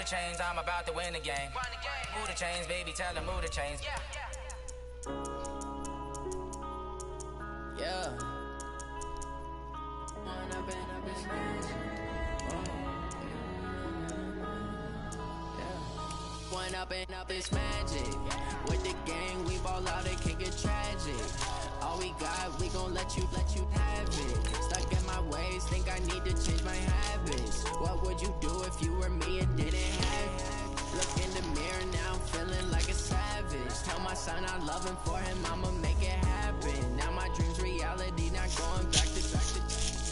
the chains, I'm about to win the game. Move the chains, baby, tell them move the chains. Yeah. One up and up is magic. With the gang, we ball out, it can get tragic. All we got, we gon' let you have it. Stuck in my ways, think I need to change my habits. What would you do if you were me and didn't have it? Look in the mirror now, I'm feeling like a savage. Tell my son I love him, for him I'ma make it happen. Now my dream's reality, not going back to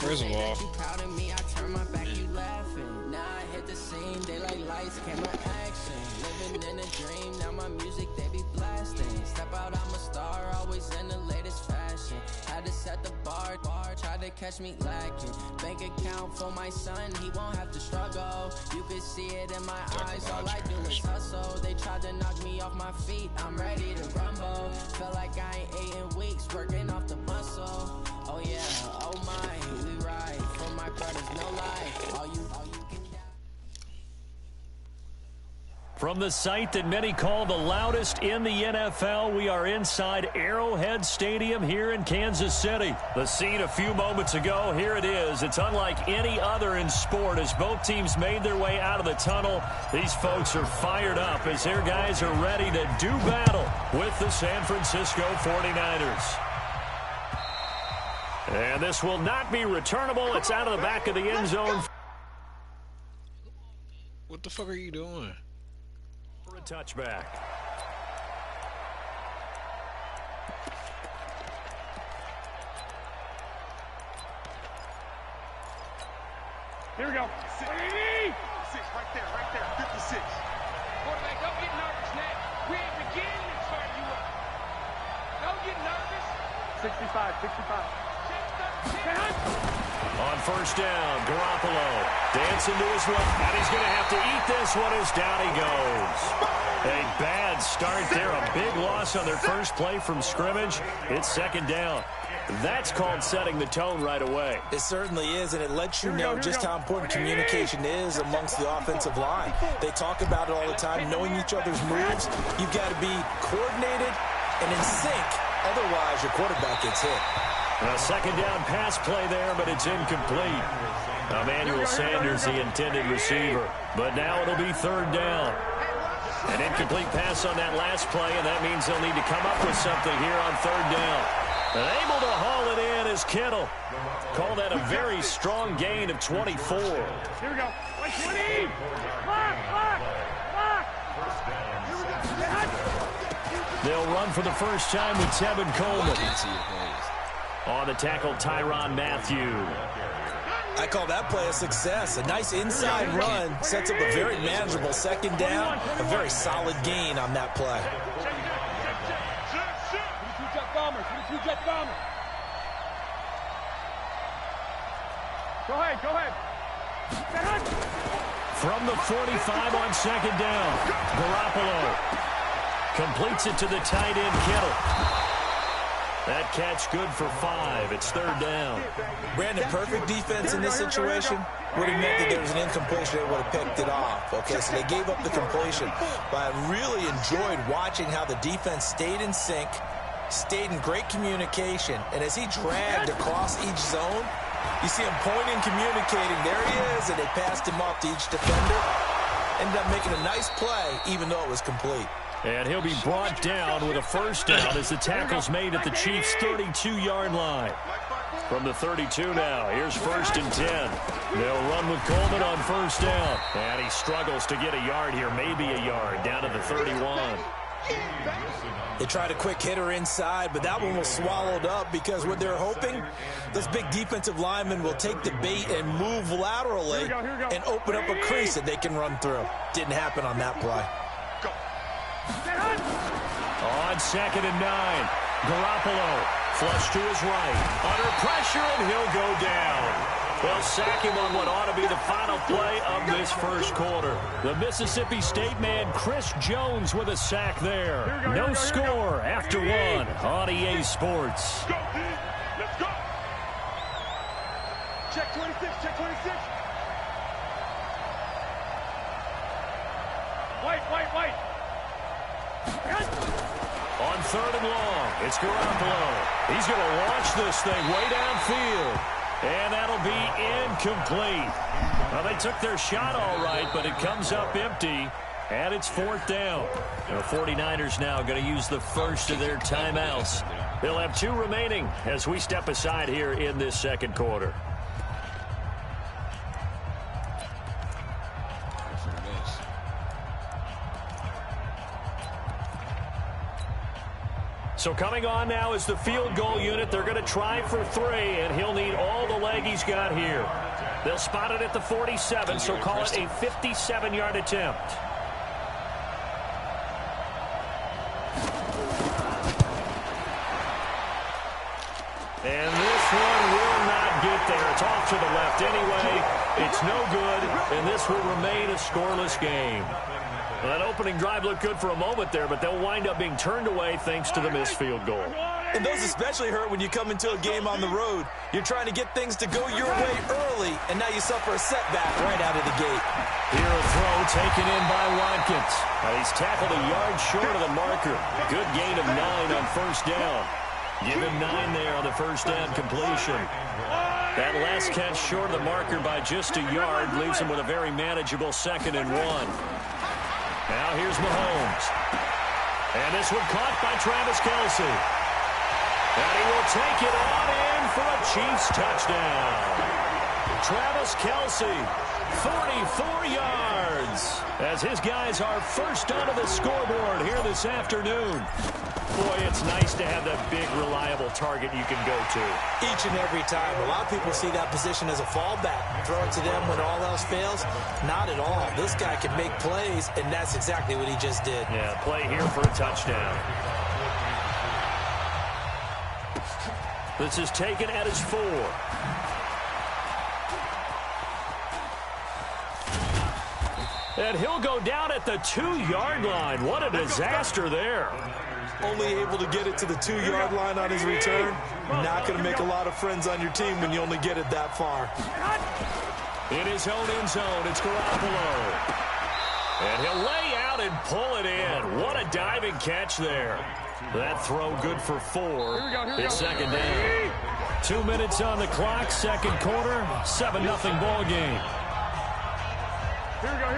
First of all, you proud of me, I turn my back, you laughing. Now I hit the scene, daylight lights, camera action. Living in a dream, now my music they be blasting. Step out, I'm a star, always in the latest fashion. Had to set the bar, try to catch me lacking. Bank account for my son, he won't have to struggle. You can see it in my eyes, all I do is hustle. They tried to knock me off my feet, I'm ready to rumble. Feel like I ain't ate in weeks, working off the muscle. Oh yeah, oh my, we ride for my brothers, no lie. All you can. From the site that many call the loudest in the NFL, we are inside Arrowhead Stadium here in Kansas City. The scene a few moments ago, here it is. It's unlike any other in sport as both teams made their way out of the tunnel. These folks are fired up as their guys are ready to do battle with the San Francisco 49ers. And this will not be returnable. It's out of the back of the end zone. what the fuck are you doing? For a touchback. Here we go. Six right there, 56. Quarterback, don't get nervous, Nat. We ain't beginning to turn you up. Don't get nervous. 65. On first down, Garoppolo dancing to his left, and he's going to have to eat this one as down he goes. A bad start there, a big loss on their first play from scrimmage. It's second down. That's called setting the tone right away. It certainly is, and it lets you know just how important communication is amongst the offensive line. They talk about it all the time, knowing each other's moves. You've got to be coordinated and in sync. Otherwise, your quarterback gets hit. A second down pass play there, but it's incomplete. Emmanuel Sanders, the intended receiver. But now it'll be third down. An incomplete pass on that last play, and that means they'll need to come up with something here on third down. And able to haul it in is Kittle. Call that a very strong gain of 24. Here we go. 20. Lock. They'll run for the first time with Tevin Coleman. On the tackle, Tyrann Mathieu. I call that play a success. A nice inside run sets up a very manageable second down. A very solid gain on that play. Go ahead. From the 45 on second down, Garoppolo completes it to the tight end, Kittle. That catch good for 5. It's third down. Brandon, perfect defense in this situation would have meant that there was an incompletion. They would have picked it off. Okay, so they gave up the completion. But I really enjoyed watching how the defense stayed in sync, stayed in great communication. And as he dragged across each zone, you see him pointing, communicating. There he is, and they passed him off to each defender. Ended up making a nice play, even though it was complete. And he'll be brought down with a first down as the tackle's made at the Chiefs' 32-yard line. From the 32 now, here's first and 10. They'll run with Coleman on first down. And he struggles to get a yard here, maybe a yard, down to the 31. They tried a quick hitter inside, but that one was swallowed up because what they're hoping, those big defensive linemen will take the bait and move laterally and open up a crease that they can run through. Didn't happen on that play. On second and 9, Garoppolo flush to his right. Under pressure, and he'll go down. They'll sack him on what ought to be the final play of this first quarter. The Mississippi State man, Chris Jones, with a sack there. No score after one on EA Sports. Let's go. Check 26. White. On 3rd and long, it's Garoppolo. He's going to launch this thing way downfield. And that'll be incomplete. Well, they took their shot all right, but it comes up empty. And it's 4th down. The 49ers now going to use the first of their timeouts. They'll have 2 remaining as we step aside here in this second quarter. So coming on now is the field goal unit. They're going to try for 3, and he'll need all the leg he's got here. They'll spot it at the 47, so call it a 57-yard attempt. And this one will not get there. It's off to the left anyway. It's no good, and this will remain a scoreless game. Well, that opening drive looked good for a moment there, but they'll wind up being turned away thanks to the missed field goal. And those especially hurt when you come into a game on the road. You're trying to get things to go your way early, and now you suffer a setback right out of the gate. Here a throw taken in by Watkins. Now he's tackled a yard short of the marker. Good gain of 9 on 1st down. Give him 9 there on the 1st down completion. That last catch short of the marker by just a yard leaves him with a very manageable 2nd and 1. Now here's Mahomes. And this one caught by Travis Kelce. And he will take it on in for a Chiefs touchdown. Travis Kelce, 44 yards. As his guys are first onto the scoreboard here this afternoon. Boy, it's nice to have that big, reliable target you can go to. Each and every time. A lot of people see that position as a fallback. Throw it to them when all else fails. Not at all. This guy can make plays, and that's exactly what he just did. Yeah, play here for a touchdown. This is taken at his 4. And he'll go down at the 2-yard line. What a disaster there. Only able to get it to the 2-yard line on his return. Not going to make a lot of friends on your team when you only get it that far. In his own end zone, it's Garoppolo. And he'll lay out and pull it in. What a diving catch there. That throw good for 4. It's 2nd down. 2 minutes on the clock, second quarter, 7-0 ball game. Here we go.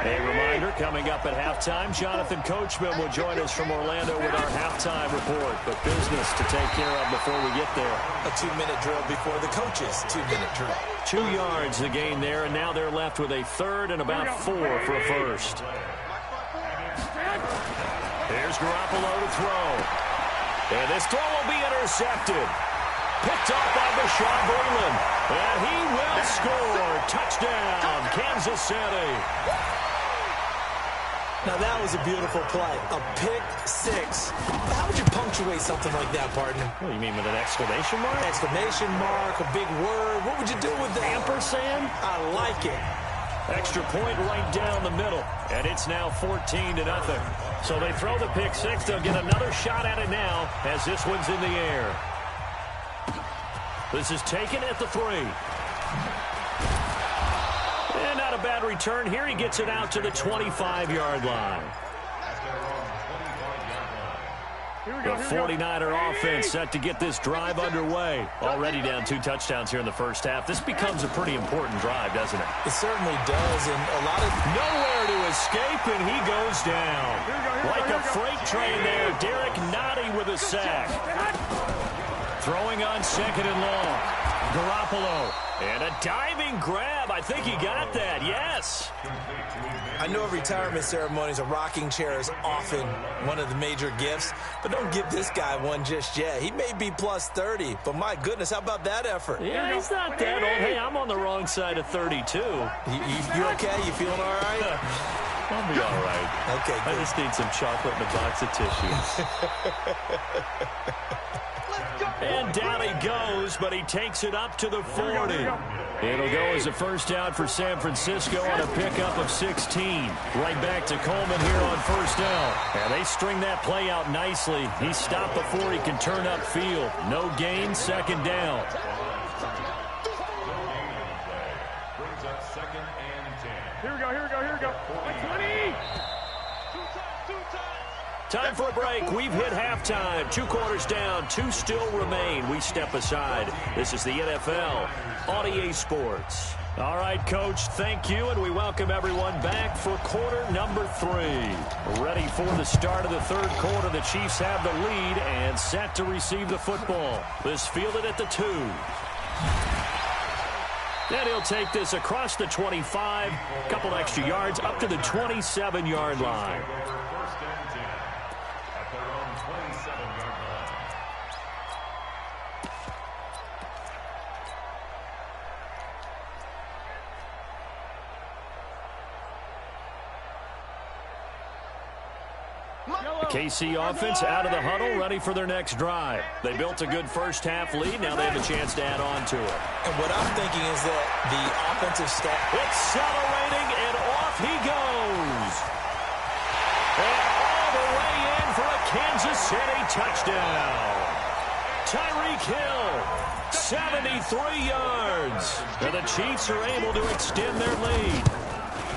A reminder, coming up at halftime, Jonathan Coachman will join us from Orlando with our halftime report. But business to take care of before we get there. A 2-minute drill before the coaches' 2-minute drill. 2 yards the gain there, and now they're left with a 3rd and about 4 for a first. There's Garoppolo to throw. And this throw will be intercepted. Picked off by Bashaud Breeland. And he will score. Touchdown, Kansas City. Now that was a beautiful play. A pick 6. How would you punctuate something like that, partner? What do you mean, with an exclamation mark? Exclamation mark, a big word. What would you do with that? Ampersand? I like it. Extra point right down the middle. And it's now 14-0. So they throw the pick 6. They'll get another shot at it now as this one's in the air. This is taken at the 3. And not a bad return here. He gets it out to the 25-yard line. The 49er offense set to get this drive underway. Already down 2 touchdowns here in the first half. This becomes a pretty important drive, doesn't it? It certainly does, and a lot of... Nowhere to escape, and he goes down. Like a freight train there, Derek Nottie with a sack. Throwing on 2nd and long. Garoppolo. And a diving grab. I think he got that, yes. I know retirement ceremonies, a rocking chair is often one of the major gifts, but don't give this guy one just yet. He may be plus 30, but my goodness, how about that effort? Yeah, he's not that old. Hey, I'm on the wrong side of 32. You okay? You feeling all right? I'll be all right. Okay, good. I just need some chocolate and a box of tissues. And down he goes, but he takes it up to the 40. It'll go as a first down for San Francisco on a pickup of 16. Right back to Coleman here on first down. And they string that play out nicely. He stopped before he can turn upfield. No gain, 2nd down. Brings up 2nd and 10. Here we go. 20. Time for a break. We've hit halftime. 2 quarters down. 2 still remain. We step aside. This is the NFL on EA Sports. All right, Coach, thank you, and we welcome everyone back for quarter number 3. Ready for the start of the third quarter. The Chiefs have the lead and set to receive the football. This fielded at the 2. And he'll take this across the 25, a couple extra yards up to the 27-yard line. KC offense out of the huddle, ready for their next drive. They built a good first-half lead. Now they have a chance to add on to it. And what I'm thinking is that the offensive staff... Accelerating, and off he goes. And all the way in for a Kansas City touchdown. Tyreek Hill, 73 yards. And the Chiefs are able to extend their lead.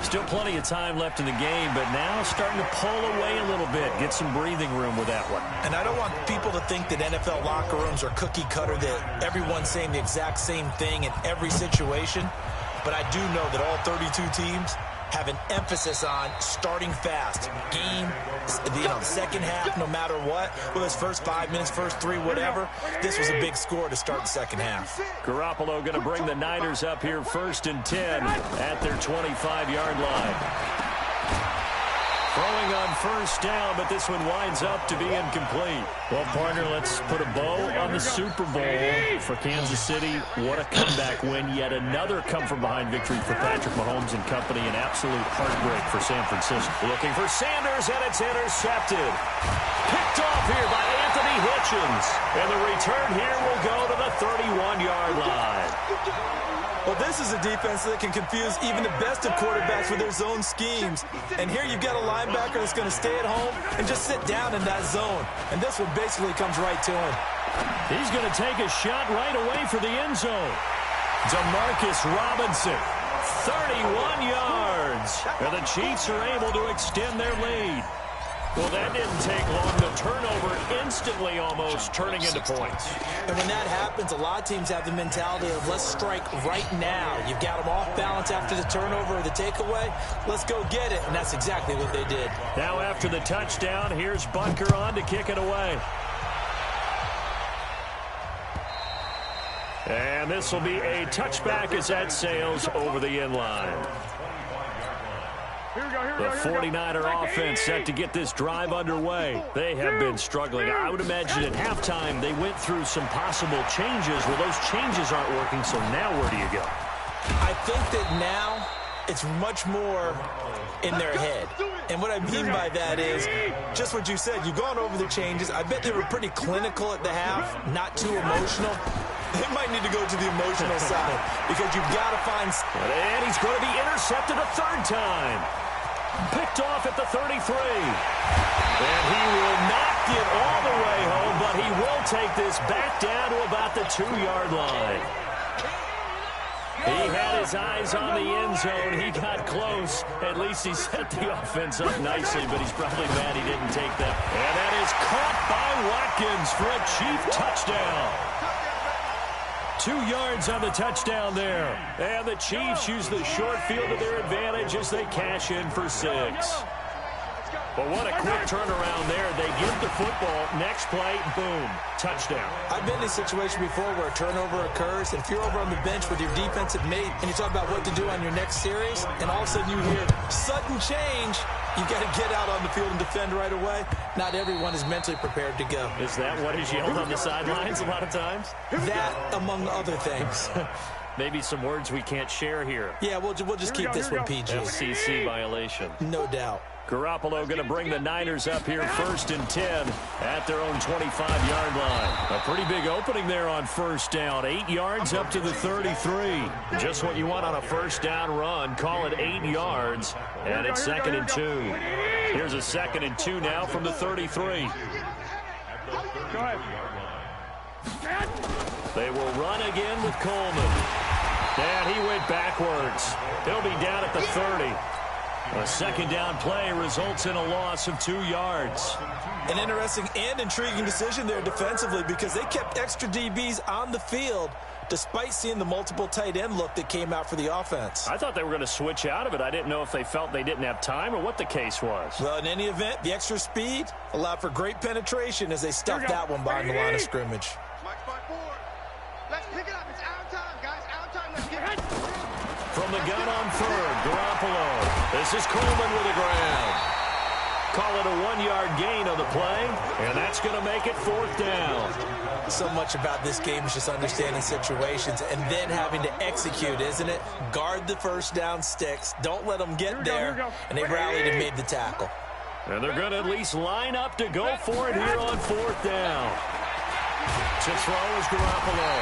Still plenty of time left in the game, but now starting to pull away a little bit. Get some breathing room with that one. And I don't want people to think that NFL locker rooms are cookie cutter, that everyone's saying the exact same thing in every situation. But I do know that all 32 teams have an emphasis on starting fast. Game, second half, no matter what. Whether it's first 5 minutes, first 3, whatever. This was a big score to start the second half. Garoppolo going to bring the Niners up here 1st and 10 at their 25-yard line. Throwing on first down, but this one winds up to be incomplete. Well, partner, let's put a bow on the Super Bowl for Kansas City. What a comeback win. Yet another come-from-behind victory for Patrick Mahomes and company. An absolute heartbreak for San Francisco. Looking for Sanders, and it's intercepted. Picked off here by Anthony Hitchens. And the return here will go to the 31-yard line. Well, this is a defense that can confuse even the best of quarterbacks with their zone schemes. And here you've got a linebacker that's going to stay at home and just sit down in that zone. And this one basically comes right to him. He's going to take a shot right away for the end zone. Demarcus Robinson, 31 yards. And the Chiefs are able to extend their lead. Well, that didn't take long. The turnover instantly almost turning into points. And when that happens, a lot of teams have the mentality of let's strike right now. You've got them off balance after the turnover or the takeaway. Let's go get it. And that's exactly what they did. Now after the touchdown, here's Butker on to kick it away. And this will be a touchback as that sails over the end line. The 49er offense set to get this drive underway. They have been struggling. I would imagine at halftime they went through some possible changes. Well, those changes aren't working, so now where do you go? I think that now it's much more in their head. And what I mean by that is just what you said. You've gone over the changes. I bet they were pretty clinical at the half, not too emotional. They might need to go to the emotional side because you've got to find... And he's going to be intercepted a 3rd time. Picked off at the 33. And he will not get all the way home, but he will take this back down to about the 2-yard line. He had his eyes on the end zone. He got close. At least he set the offense up nicely, but he's probably mad he didn't take that. And that is caught by Watkins for a Chief touchdown. 2 yards on the touchdown there. And the Chiefs use the short field to their advantage as they cash in for 6. But what a quick turnaround there. They get the football. Next play, boom, touchdown. I've been in a situation before where a turnover occurs, and if you're over on the bench with your defensive mate and you talk about what to do on your next series, and all of a sudden you hear sudden change, you got to get out on the field and defend right away. Not everyone is mentally prepared to go. Is that what is yelled on the sidelines a lot of times? That, among other things. Maybe some words we can't share here. Yeah, we'll just keep this one PG. FCC violation. No doubt. Garoppolo going to bring the Niners up here 1st and 10 at their own 25-yard line. A pretty big opening there on first down. 8 yards up to the 33. Just what you want on a first down run. Call it 8 yards, and it's 2nd and 2. Here's a 2nd and 2 now from the 33. Go ahead. They will run again with Coleman. And he went backwards. He'll be down at the 30. A second down play results in a loss of 2 yards. An interesting and intriguing decision there defensively because they kept extra DBs on the field despite seeing the multiple tight end look that came out for the offense. I thought they were going to switch out of it. I didn't know if they felt they didn't have time or what the case was. Well, in any event, the extra speed allowed for great penetration as they stuffed that one behind the line of scrimmage. Let's pick it up. It's our time, guys. Our time. Let's get it. From the gun on third, Garoppolo. This is Coleman with a grab. Call it a 1-yard gain on the play, and that's going to make it 4th down. So much about this game is just understanding situations and then having to execute, isn't it? Guard the first down sticks. Don't let them get there. And they rallied and made the tackle. And they're going to at least line up to go for it here on 4th down. To throw is Garoppolo.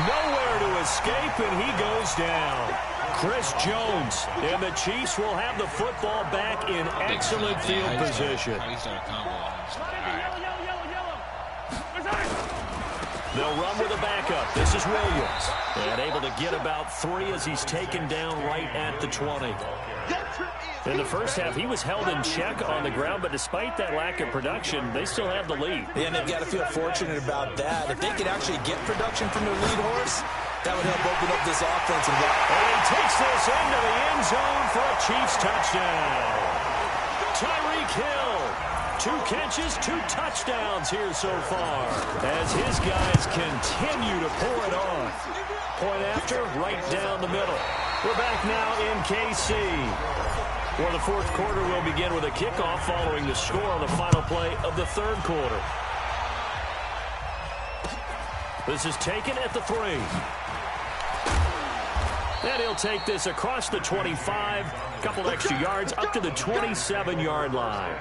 Nowhere to escape, and he goes down. Chris Jones, and the Chiefs will have the football back in excellent field position. They'll run with a backup. This is Williams. And able to get about 3 as he's taken down right at the 20. In the first half, he was held in check on the ground, but despite that lack of production, they still have the lead. Yeah, and they've got to feel fortunate about that. If they could actually get production from their lead horse, that would help open up this offense. And he takes this into the end zone for a Chiefs touchdown. Tyreek Hill, 2 catches, 2 touchdowns here so far as his guys continue to pour it on. Point after, right down the middle. We're back now in KC. For the 4th quarter, will begin with a kickoff following the score on the final play of the 3rd quarter. This is taken at the 3. And he'll take this across the 25, a couple extra yards, up to the 27-yard line.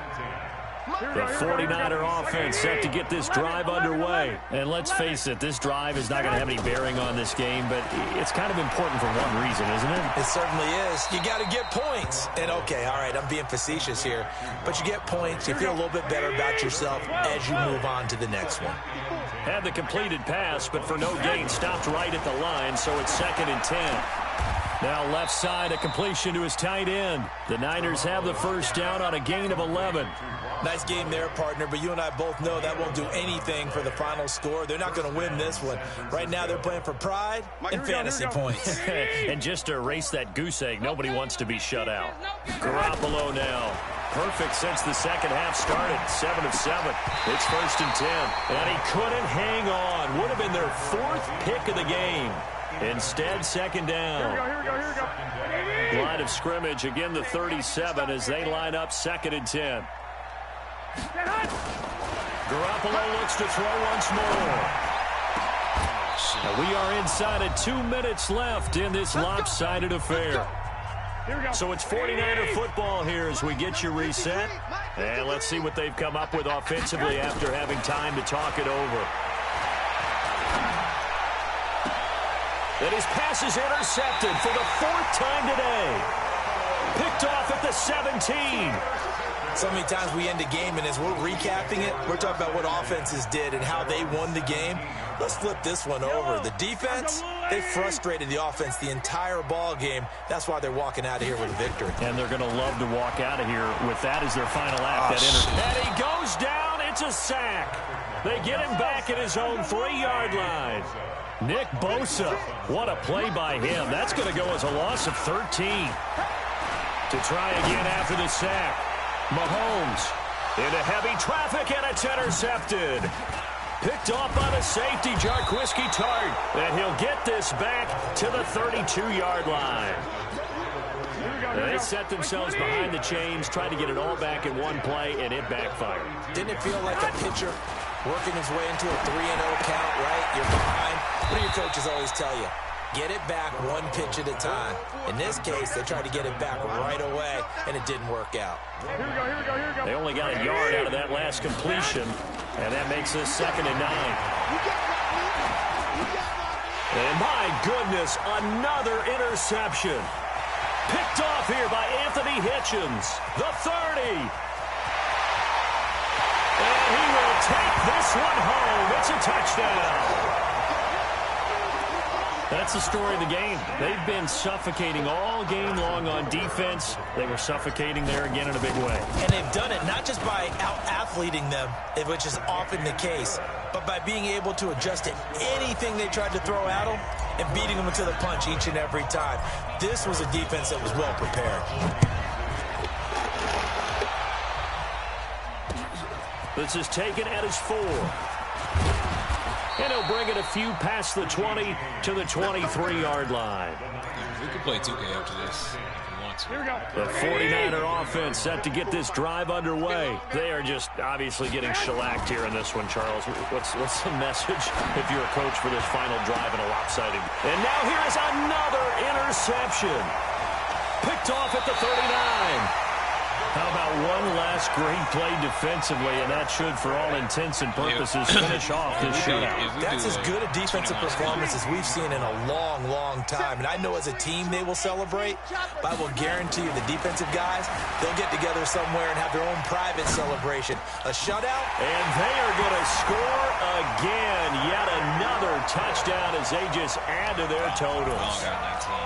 The 49er offense set to get this drive underway. And let's face it, this drive is not going to have any bearing on this game, but it's kind of important for one reason, isn't it? It certainly is. You got to get points. And, okay, all right, I'm being facetious here, but you get points, you feel a little bit better about yourself as you move on to the next one. Had the completed pass, but for no gain, stopped right at the line, so it's 2nd and 10. Now left side, a completion to his tight end. The Niners have the first down on a gain of 11. Nice game there, partner, but you and I both know that won't do anything for the final score. They're not going to win this one. Right now, they're playing for pride and fantasy points. And just to erase that goose egg, nobody wants to be shut out. Garoppolo now. Perfect since the second half started. 7 of 7. It's 1st and 10. And he couldn't hang on. Would have been their 4th pick of the game. Instead, 2nd down. Here we go. Line of scrimmage, again the 37 as they line up 2nd and 10. Garoppolo looks to throw once more. We are inside of 2 minutes left in this lopsided affair. So it's 49er football here as we get you reset. And let's see what they've come up with offensively after having time to talk it over. And his pass is intercepted for the 4th time today. Picked off at the 17. So many times we end a game, and as we're recapping it, we're talking about what offenses did and how they won the game. Let's flip this one over. The defense, they frustrated the offense the entire ball game. That's why they're walking out of here with a victory. And they're going to love to walk out of here with that as their final act. And he goes down. It's a sack. They get him back at his own 3-yard line. Nick Bosa, what a play by him. That's going to go as a loss of 13. To try again after the sack. Mahomes into heavy traffic, and it's intercepted. Picked off by the safety, Jarquiski Tart. And he'll get this back to the 32-yard line. They set themselves behind the chains, tried to get it all back in one play, and it backfired. Didn't it feel like a pitcher working his way into a 3-0 count, right? You're behind. What do your coaches always tell you? Get it back one pitch at a time. In this case, they tried to get it back right away, and it didn't work out. Here we go. They only got a yard out of that last completion, and that makes this 2nd and 9. And my goodness, another interception. Picked off here by Anthony Hitchens, the 30. And he will take this one home. It's a touchdown. That's the story of the game. They've been suffocating all game long on defense. They were suffocating there again in a big way. And they've done it not just by out-athleting them, which is often the case, but by being able to adjust to anything they tried to throw at them and beating them to the punch each and every time. This was a defense that was well prepared. This is taken at his 4. And he'll bring it a few past the 20 to the 23-yard line. We could play 2K after this if we want to. Here we go. The 49er offense set to get this drive underway. They are just obviously getting shellacked here in this one, Charles. What's the message if you're a coach for this final drive in a lopsided? And now here is another interception. Picked off at the 39. How about one last great play defensively, and that should, for all intents and purposes, finish off this shutout. That's as good a defensive performance as we've seen in a long, long time. And I know as a team they will celebrate, but I will guarantee you the defensive guys, they'll get together somewhere and have their own private celebration. A shutout. And they are going to score again. Yet another touchdown as they just add to their totals.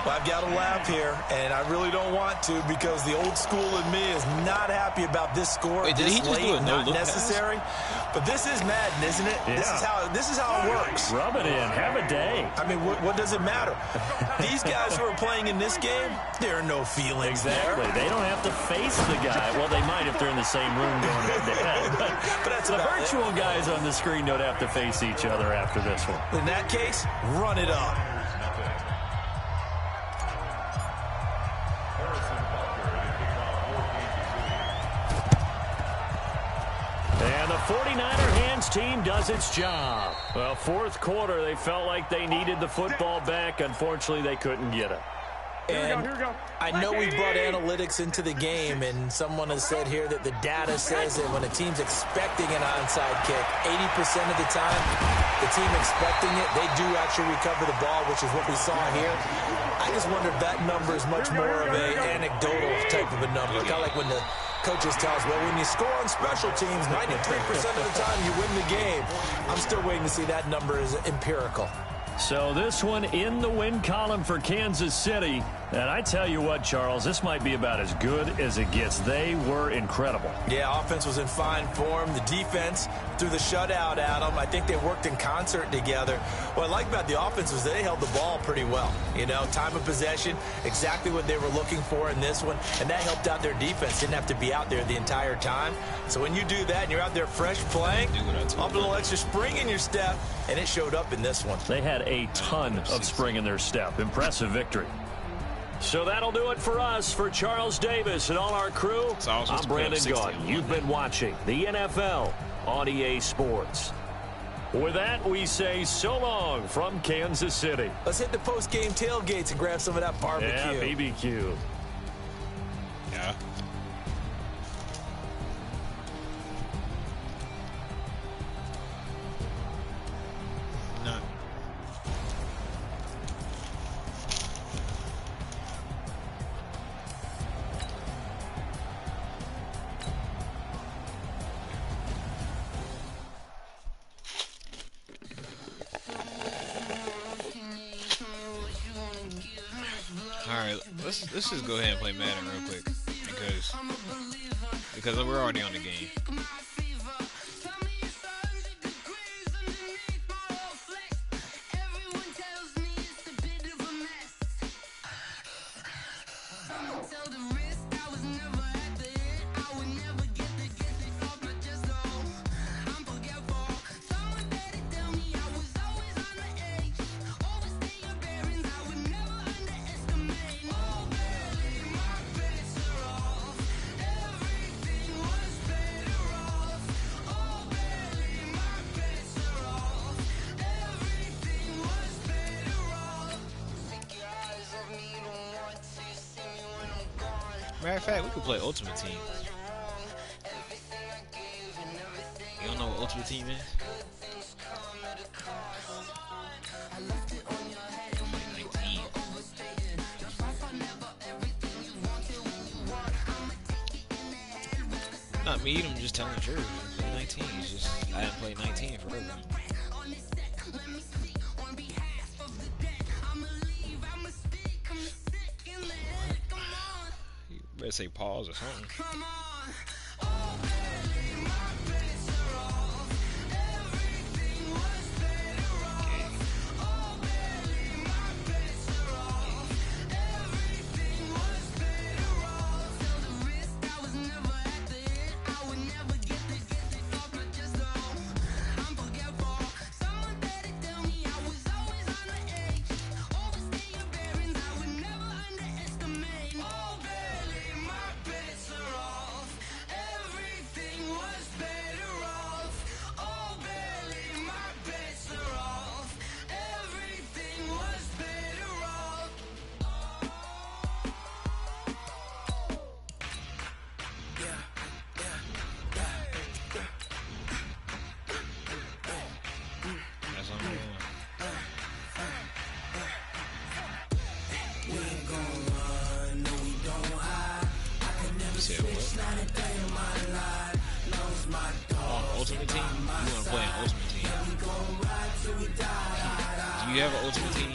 Well, I've got to laugh here, and I really don't want to because the old school in me is not happy about this score. Wait, did he just do a not no-look necessary. pass? But this is Madden, isn't it? Yeah. This is how it works. Rub it in. Have a day. I mean, what does it matter? These guys who are playing in this game, there are no feelings Exactly. there. They don't have to face the guy. Well, they might if they're in the same room going head-to-head. But that's the about it. virtual guys on the screen don't have to face each other after this one. In that case, run it up. And the 49er hands team does its job. Well, fourth quarter, they felt like they needed the football back. Unfortunately, they couldn't get it. And Here we go. I know we brought analytics into the game, and someone has said here that the data says that when a team's expecting an onside kick, 80% of the time, the team expecting it, they do actually recover the ball, which is what we saw here. I just wonder if that number is much more of an anecdotal type of a number. Kind of like when the coaches tell us, well, when you score on special teams, 93% of the time you win the game. I'm still waiting to see that number is empirical. So this one in the win column for Kansas City. And I tell you what, Charles, this might be about as good as it gets. They were incredible. Yeah, offense was in fine form. The defense threw the shutout at them. I think they worked in concert together. What I like about the offense was they held the ball pretty well. You know, time of possession, exactly what they were looking for in this one. And that helped out their defense. Didn't have to be out there the entire time. So when you do that and you're out there fresh playing, up a little extra spring in your step, and it showed up in this one. They had a ton of spring in their step. Impressive victory. So that'll do it for us. For Charles Davis and all our crew, I'm Brandon Gaudin. You've been watching the NFL on EA Sports. With that, we say so long from Kansas City. Let's hit the post-game tailgates and grab some of that barbecue. Yeah, BBQ. Yeah. Not. Alright, let's just go ahead and play Madden real quick because we're already on the game. Matter of fact, we could play Ultimate Team. You don't know what Ultimate Team is? Not me, I'm just telling the truth. I'm playing 19. It's just I haven't played 19 forever. better say pause or something. Come on. Oh, baby, my bets are off. Everything was better off. Oh, baby, my bets are off. Everything was better off. Till the risk, I was never at the end. I would never get this off, but just know I'm forgetful. Someone better tell me I was always on the edge. Overstay your bearings, I would never underestimate. Oh, baby, my bets are off. Everything was better off. Oh, baby, my bets are off. Everything was better off. That's on me. You said what? Ultimate Team? You want to play an Ultimate Team? Do you have an Ultimate Team?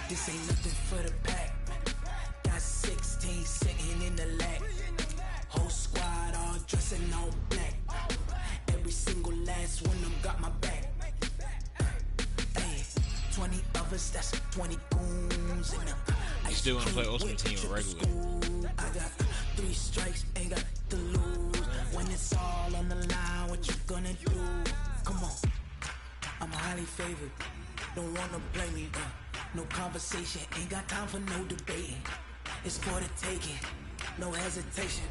This ain't nothing for the pack. Got 16 sitting in the lag. Whole squad all dressing all black. Every single last one of them got my back. Hey, 20 of us, that's 20 goons in them. You still want to play Ultimate Team or regular? I got 3 strikes, ain't got to lose. When it's all on the line, what you gonna do? Come on, I'm highly favored. Don't wanna blame me, no conversation, ain't got time for no debating. It's for the taking, no hesitation.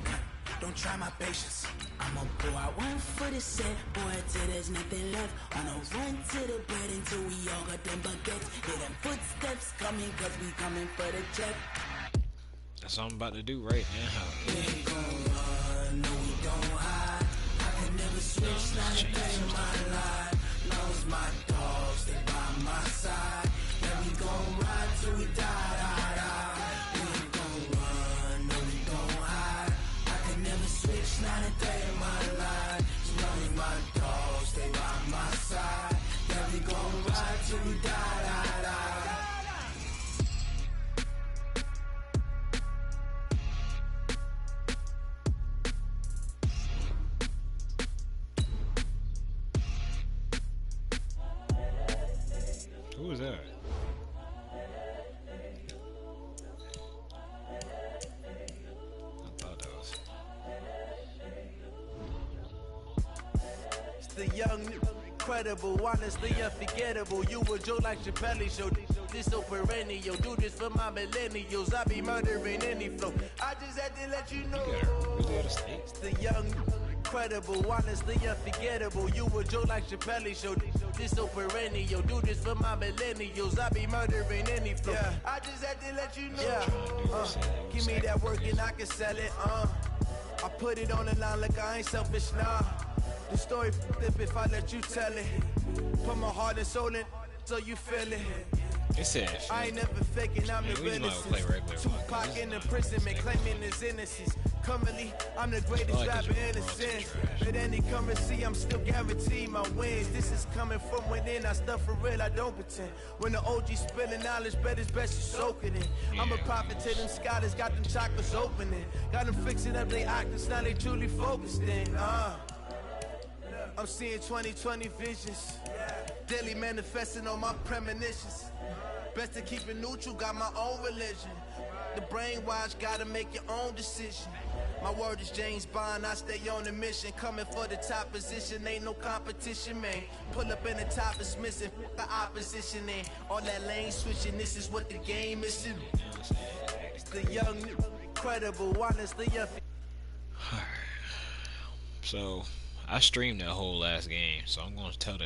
Don't try my patience. I'ma pour out one for the set, boy, till there's nothing left. On a run to the bread until we all got them baguettes. Hear them footsteps coming, cause we coming for the check. That's what I'm about to do right now. We ain't gon' run, no, we don't hide. I can never switch, not a day in my life. Knows my dogs, they by my side. Yeah, we gon' ride till we die. We ain't gon' run, no, we don't hide. I can never switch, not a day in my life. Knows my dogs, they by my side. Yeah, we gon' ride till we die. Who was that? I thought that was. It's the young, incredible, honestly unforgettable. You a Joe like Chappelle show. This so perennial. Do this for my millennials. I be murdering any flow. I just had to let you know. Really out of state? It's the young, incredible, honestly unforgettable. You a Joe like Chappelle show. This so perennial. Do this for my millennials. I be murdering any flow. Yeah. I just had to let you know. Yeah. Give me that work and I can sell it. I put it on the line like I ain't selfish, nah. The story flip if I let you tell it. Put my heart and soul in so you feel it. It said, I ain't never faking, I'm the we just might innocent. play regular Tupac one, in the prison, man, claiming his innocence. Currently, I'm the greatest like rapper this in the one, sense. trash. But any currency, I'm still guaranteed my wins. This is coming from within, I stuff for real, I don't pretend. When the OG spilling knowledge, bet it's best you soak it in. I'm a prophet to them scholars, got them chakras opening. Got them fixing up they octaves, now they truly focused in. I'm seeing 2020 visions. Daily manifesting on my premonitions. Best to keep it neutral, got my own religion. The brainwash, gotta make your own decision. My word is James Bond, I stay on a mission. Coming for the top position, ain't no competition, man. Pull up in the top is missing, the opposition in. All that lane switching, this is what the game is. It's the young, incredible, honestly. So, I streamed that whole last game, so I'm going to tell that